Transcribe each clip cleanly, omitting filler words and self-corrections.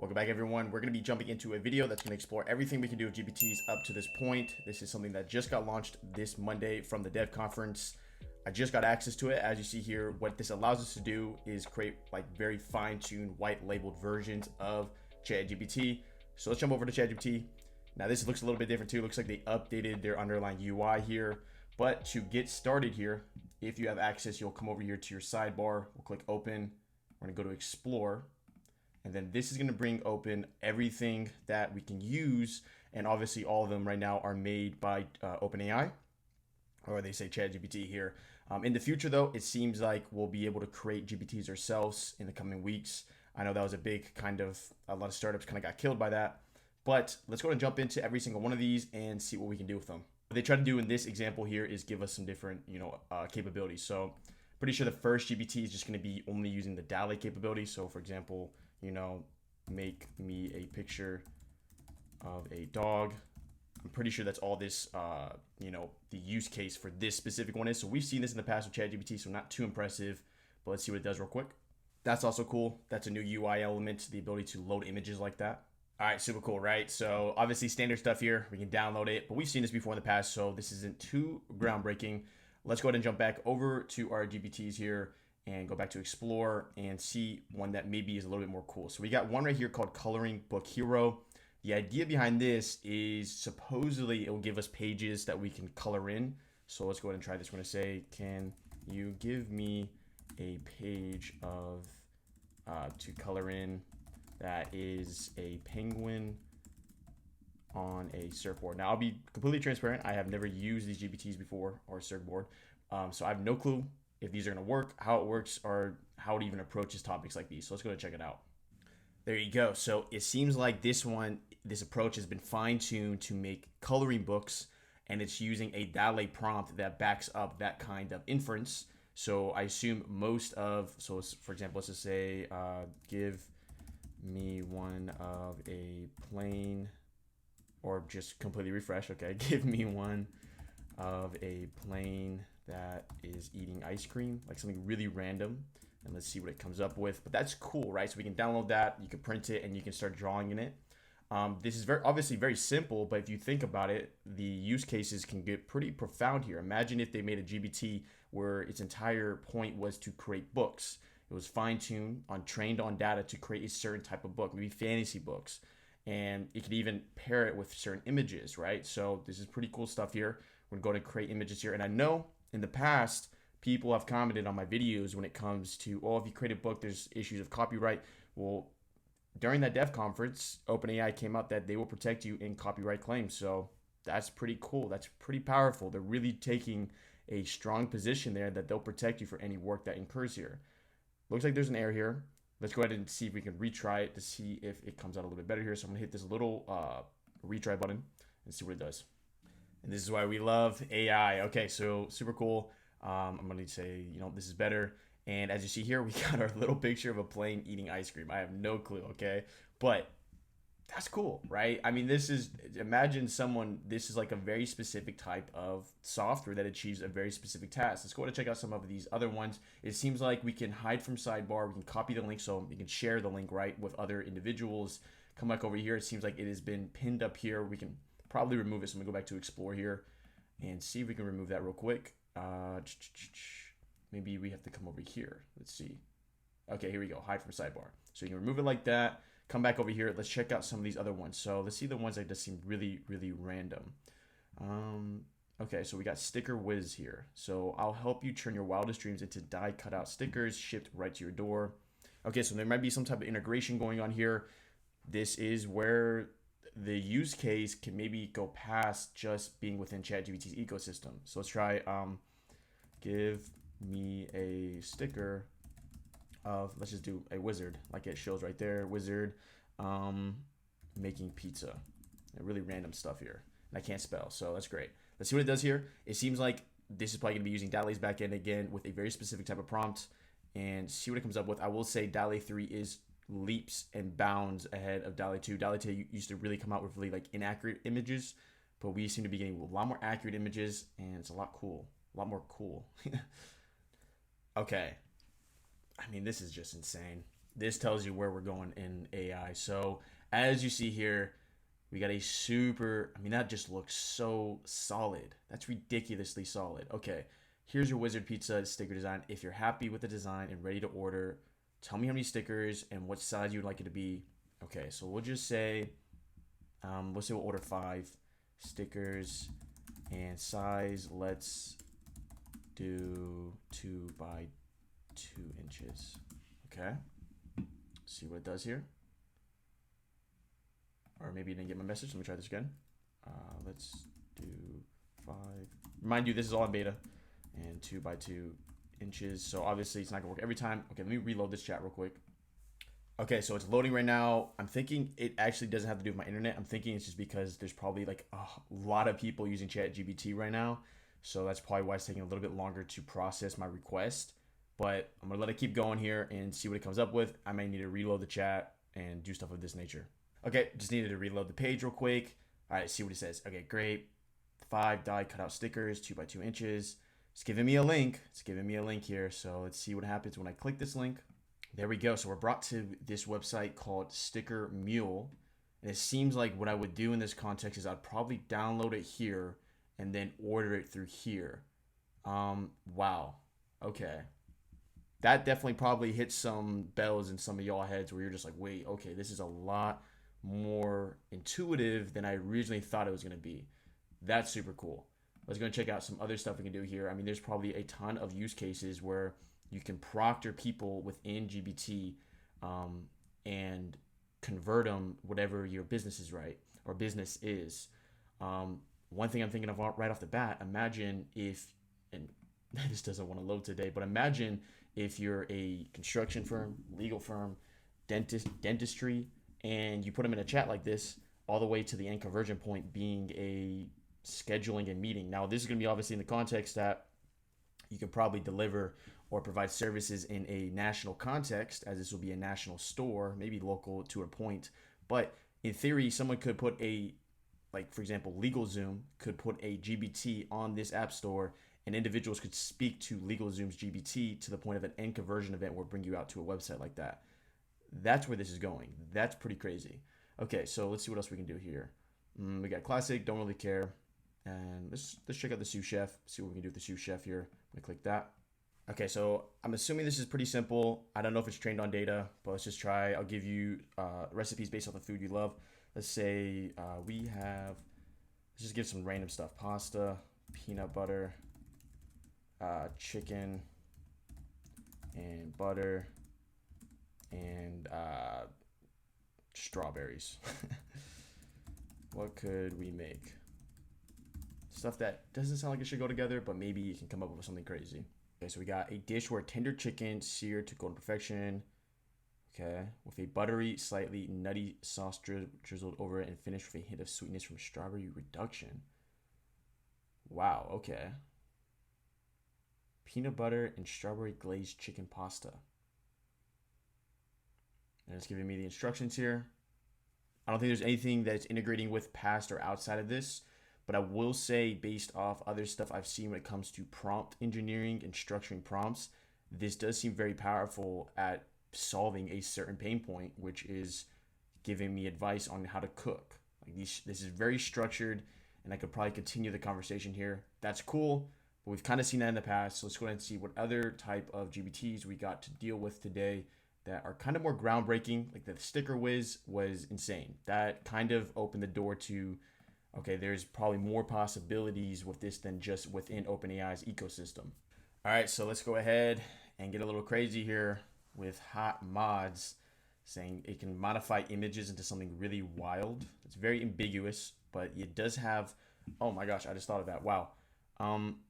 Welcome back, everyone. We're going to be jumping into a video that's going to explore everything we can do with GPTs up to this point. This is something that just got launched this Monday from the dev conference. I just got access to it. As you see here, what this allows us to do is create like very fine-tuned white labeled versions of ChatGPT. So let's jump over to ChatGPT. Now this looks a little bit different too. It looks like they updated their underlying UI here. But to get started here, if you have access, you'll come over here to your sidebar. We'll click open. We're going to go to explore. And then this is going to bring open everything that we can use. And obviously all of them right now are made by OpenAI, or they say ChatGPT here. In the future though, it seems like we'll be able to create GPTs ourselves in the coming weeks. I know that was a big a lot of startups kind of got killed by that. But let's go and jump into every single one of these and see what we can do with them. What they try to do in this example here is give us some different, capabilities. So pretty sure the first GPT is just going to be only using the DALL-E capability. So for example, make me a picture of a dog. I'm pretty sure that's all this, the use case for this specific one is. So we've seen this in the past with ChatGPT, so not too impressive, but let's see what it does real quick. That's also cool. That's a new UI element, the ability to load images like that. All right, super cool, right? So obviously standard stuff here. We can download it, but we've seen this before in the past, so this isn't too groundbreaking. Let's go ahead and jump back over to our GPTs here and go back to explore and see one that maybe is a little bit more cool. So we got one right here called Coloring Book Hero. The idea behind this is supposedly it will give us pages that we can color in. So let's go ahead and try this. We're gonna say, can you give me a page of to color in that is a penguin on a surfboard. Now I'll be completely transparent. I have never used these GPTs before or surfboard. So I have no clue if these are gonna work, how it works, or how it even approaches topics like these. So let's go and check it out. There you go. So it seems like this approach has been fine-tuned to make coloring books, and it's using a DALL-E prompt that backs up that kind of inference. So I assume for example, let's just say, give me one of a plane, or just completely refresh. Okay, give me one of a plane that is eating ice cream, like something really random, and let's see what it comes up with. But that's cool, right? So we can download that, you can print it, and you can start drawing in it. This is obviously very simple, but if you think about it, the use cases can get pretty profound here. Imagine if they made a GPT where its entire point was to create books. It was fine-tuned, trained on data to create a certain type of book, maybe fantasy books. And it could even pair it with certain images, right? So this is pretty cool stuff here. We're going to create images here. And I know in the past, people have commented on my videos when it comes to, if you create a book, there's issues of copyright. Well, during that dev conference, OpenAI came out that they will protect you in copyright claims. So that's pretty cool. That's pretty powerful. They're really taking a strong position there that they'll protect you for any work that incurs here. Looks like there's an error here. Let's go ahead and see if we can retry it to see if it comes out a little bit better here. So I'm gonna hit this little retry button and see what it does. And this is why we love AI. Okay, so super cool. I'm gonna say, this is better. And as you see here, we got our little picture of a plane eating ice cream. I have no clue, okay? But that's cool, right? I mean, this is like a very specific type of software that achieves a very specific task. Let's go ahead and check out some of these other ones. It seems like we can hide from sidebar. We can copy the link, so you can share the link, right, with other individuals. Come back over here. It seems like it has been pinned up here. We can probably remove it. So I'm gonna go back to explore here and see if we can remove that real quick. Maybe we have to come over here. Let's see. Okay, here we go. Hide from sidebar. So you can remove it like that. Come back over here. Let's check out some of these other ones. So let's see the ones that just seem really, really random. Okay, so we got Sticker Whiz here. So I'll help you turn your wildest dreams into die cutout stickers shipped right to your door. Okay, so there might be some type of integration going on here. This is where the use case can maybe go past just being within ChatGPT's ecosystem. So let's try give me a sticker of, let's just do a wizard, like it shows right there, wizard making pizza. Really random stuff here, and I can't spell, so that's great. Let's see what it does here. It seems like this is probably gonna be using DALL-E's backend again with a very specific type of prompt, and see what it comes up with. I will say DALL-E 3 is leaps and bounds ahead of DALL-E 2. DALL-E 2 used to really come out with really like inaccurate images, but we seem to be getting a lot more accurate images, and it's a lot more cool. Okay, I mean, this is just insane. this tells you where we're going in AI. So as you see here, we got a super, I mean, that just looks so solid. That's ridiculously solid. Okay, here's your wizard pizza sticker design. If you're happy with the design and ready to order, tell me how many stickers and what size you'd like it to be. Okay, so we'll just say, let's say we'll order 5 stickers and size. Let's do 2 by 2 inches. Okay, see what it does here. Or maybe you didn't get my message. Let me try this again. Let's do 5. Mind you, this is all in beta. And 2 by 2 inches. So obviously it's not gonna work every time. Okay, let me reload this chat real quick. Okay, so it's loading right now. I'm thinking it actually doesn't have to do with my internet. I'm thinking it's just because there's probably like a lot of people using ChatGPT right now. So that's probably why it's taking a little bit longer to process my request. But I'm gonna let it keep going here and see what it comes up with. I may need to reload the chat and do stuff of this nature. Okay, just needed to reload the page real quick. All right, see what it says. Okay, great. 5 die cutout stickers, 2 by 2 inches. It's giving me a link. It's giving me a link here. So let's see what happens when I click this link. There we go. So we're brought to this website called Sticker Mule. And it seems like what I would do in this context is I'd probably download it here and then order it through here. Wow. Okay. That definitely probably hits some bells in some of y'all heads where you're just like, wait, okay, this is a lot more intuitive than I originally thought it was going to be. That's super cool. Let's go and check out some other stuff we can do here. I mean, there's probably a ton of use cases where you can proctor people within GBT and convert them whatever your business is, right? Or business is. One thing I'm thinking of right off the bat, imagine if, and this doesn't want to load today, but imagine if you're a construction firm, legal firm, dentistry, and you put them in a chat like this, all the way to the end conversion point being a scheduling and meeting. Now, this is going to be obviously in the context that you can probably deliver or provide services in a national context, as this will be a national store, maybe local to a point. But in theory, someone could put like for example, LegalZoom could put a GBT on this app store, and individuals could speak to LegalZoom's GBT to the point of an end conversion event or bring you out to a website like that. That's where this is going. That's pretty crazy. Okay, so let's see what else we can do here. We got classic, don't really care. And let's check out the sous chef, see what we can do with the sous chef here. I'm gonna click that. Okay, so I'm assuming this is pretty simple. I don't know if it's trained on data, but let's just try. I'll give you recipes based off the food you love. Let's say let's just give some random stuff. Pasta, peanut butter, chicken, and butter, and strawberries. What could we make? Stuff that doesn't sound like it should go together, but maybe you can come up with something crazy. Okay, so we got a dish where tender chicken seared to golden perfection. Okay, with a buttery, slightly nutty sauce drizzled over it and finished with a hint of sweetness from strawberry reduction. Wow, okay. Peanut butter and strawberry glazed chicken pasta. And it's giving me the instructions here. I don't think there's anything that's integrating with past or outside of this, but I will say based off other stuff I've seen when it comes to prompt engineering and structuring prompts, this does seem very powerful at solving a certain pain point, which is giving me advice on how to cook. Like this is very structured, and I could probably continue the conversation here. That's cool, but we've kind of seen that in the past. So let's go ahead and see what other type of GBTs we got to deal with today that are kind of more groundbreaking. Like the sticker whiz was insane. That kind of opened the door to, okay, there's probably more possibilities with this than just within OpenAI's ecosystem. All right, so let's go ahead and get a little crazy here with HotMods, saying it can modify images into something really wild. It's very ambiguous, but it does have, oh my gosh, I just thought of that. Wow.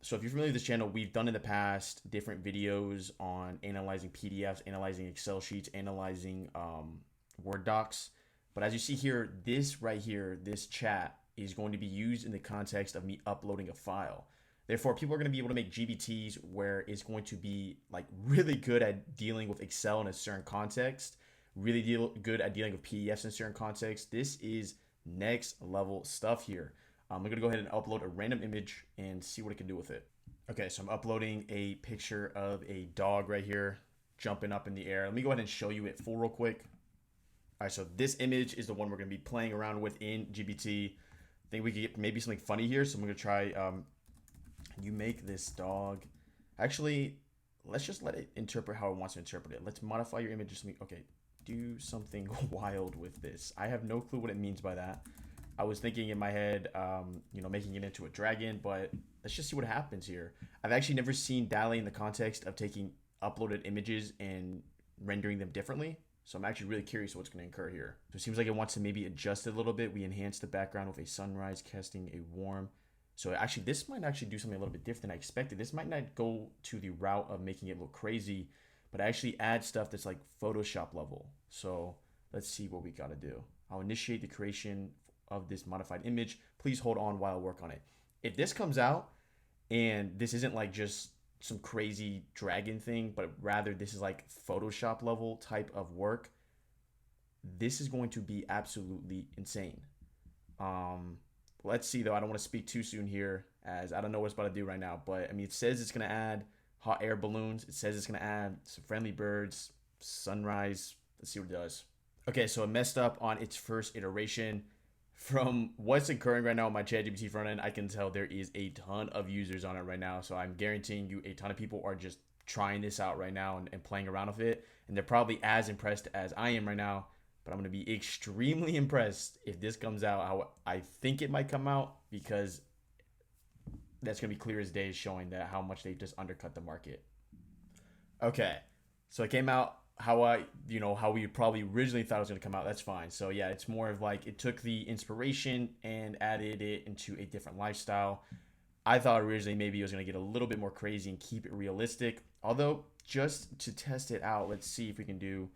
So if you're familiar with this channel, we've done in the past different videos on analyzing PDFs, analyzing Excel sheets, analyzing Word docs. But as you see here, this right here, this chat is going to be used in the context of me uploading a file. Therefore, people are going to be able to make GBTs where it's going to be like really good at dealing with Excel in a certain context, really good at dealing with PDFs in a certain context. This is next level stuff here. I'm going to go ahead and upload a random image and see what it can do with it. Okay, so I'm uploading a picture of a dog right here. jumping up in the air. Let me go ahead and show you it full real quick. All right, so this image is the one we're going to be playing around with in GPT. I think we could get maybe something funny here. So I'm going to try, you make this dog. Actually, let's just let it interpret how it wants to interpret it. Let's modify your image. Okay, do something wild with this. I have no clue what it means by that. I was thinking in my head, making it into a dragon, but let's just see what happens here. I've actually never seen DALL-E in the context of taking uploaded images and rendering them differently. So I'm actually really curious what's going to occur here. So it seems like it wants to maybe adjust it a little bit. We enhance the background with a sunrise, casting a warm. So actually, this might actually do something a little bit different than I expected. This might not go to the route of making it look crazy, but actually add stuff that's like Photoshop level. So let's see what we got to do. I'll initiate the creation of this modified image. Please hold on while I work on it. If this comes out and this isn't like just some crazy dragon thing, but rather this is like Photoshop level type of work, this is going to be absolutely insane. Let's see though. I don't want to speak too soon here, as I don't know what it's about to do right now, but I mean, it says it's going to add hot air balloons. It says it's going to add some friendly birds, sunrise. Let's see what it does. Okay, so it messed up on its first iteration. From what's occurring right now on my ChatGPT front end, I can tell there is a ton of users on it right now. So I'm guaranteeing you a ton of people are just trying this out right now and playing around with it. And they're probably as impressed as I am right now. But I'm going to be extremely impressed if this comes out how I think it might come out, because that's going to be clear as day, showing that how much they've just undercut the market. Okay, so it came out how we probably originally thought it was going to come out. That's fine. So yeah, it's more of like it took the inspiration and added it into a different lifestyle. I thought originally maybe it was going to get a little bit more crazy and keep it realistic. Although, just to test it out, let's see if we can do,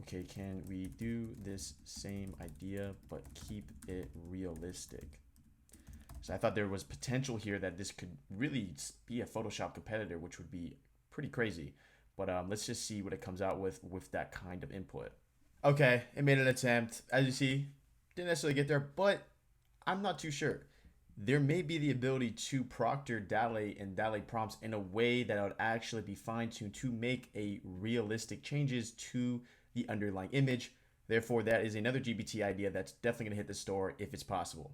okay, can we do this same idea but keep it realistic? So I thought there was potential here that this could really be a Photoshop competitor, which would be pretty crazy. But let's just see what it comes out with that kind of input. Okay, it made an attempt. As you see, didn't necessarily get there, but I'm not too sure. There may be the ability to proctor DALL-E and DALL-E prompts in a way that would actually be fine-tuned to make a realistic changes to the underlying image. Therefore, that is another GPT idea that's definitely going to hit the store if it's possible.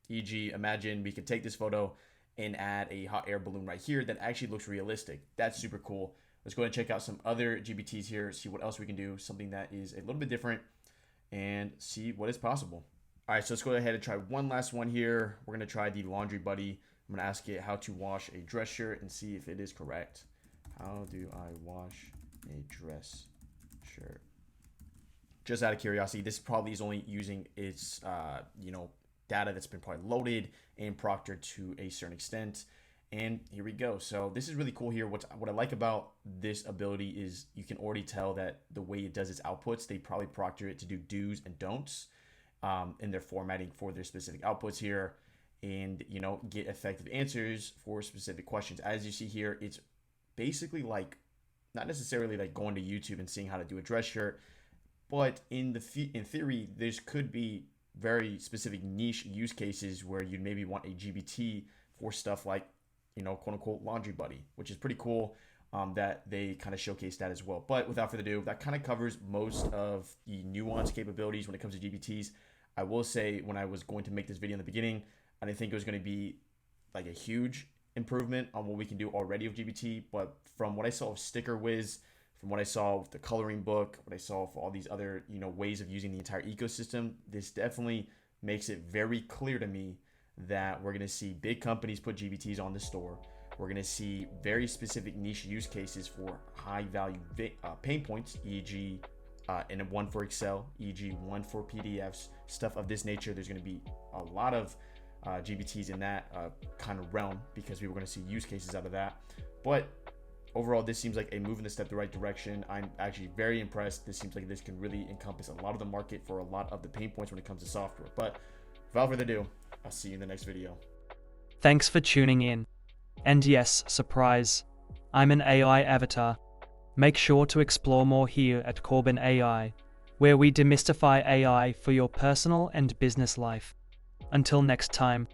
E.g., imagine we could take this photo and add a hot air balloon right here that actually looks realistic. That's super cool. Let's go ahead and check out some other GPTs here, see what else we can do, something that is a little bit different, and see what is possible. All right, so let's go ahead and try one last one here. We're going to try the laundry buddy. I'm going to ask it how to wash a dress shirt and see if it is correct. How do I wash a dress shirt? Just out of curiosity, this probably is only using its, data that's been probably loaded and proctored to a certain extent. And here we go. So this is really cool here. What I like about this ability is you can already tell that the way it does its outputs, they probably proctor it to do do's and don'ts in their formatting for their specific outputs here, and get effective answers for specific questions. As you see here, it's basically like not necessarily like going to YouTube and seeing how to do a dress shirt, but in theory, this could be very specific niche use cases where you'd maybe want a GPT for stuff like, quote unquote laundry buddy, which is pretty cool that they kind of showcase that as well. But without further ado, that kind of covers most of the nuanced capabilities when it comes to GPTs. I will say, when I was going to make this video in the beginning, I didn't think it was going to be like a huge improvement on what we can do already with GPT. But from what I saw of Sticker Wiz, from what I saw with the coloring book, what I saw for all these other, ways of using the entire ecosystem, this definitely makes it very clear to me that we're going to see big companies put GPTs on the store. We're going to see very specific niche use cases for high value pain points, e.g. And one for Excel, e.g. one for PDFs, stuff of this nature. There's going to be a lot of GPTs in that kind of realm, because we were going to see use cases out of that. But overall, this seems like a move in the right direction. I'm actually very impressed. This seems like this can really encompass a lot of the market for a lot of the pain points when it comes to software. But without further ado, I'll see you in the next video. Thanks for tuning in. And yes, surprise, I'm an AI avatar. Make sure to explore more here at Corbin AI, where we demystify AI for your personal and business life. Until next time.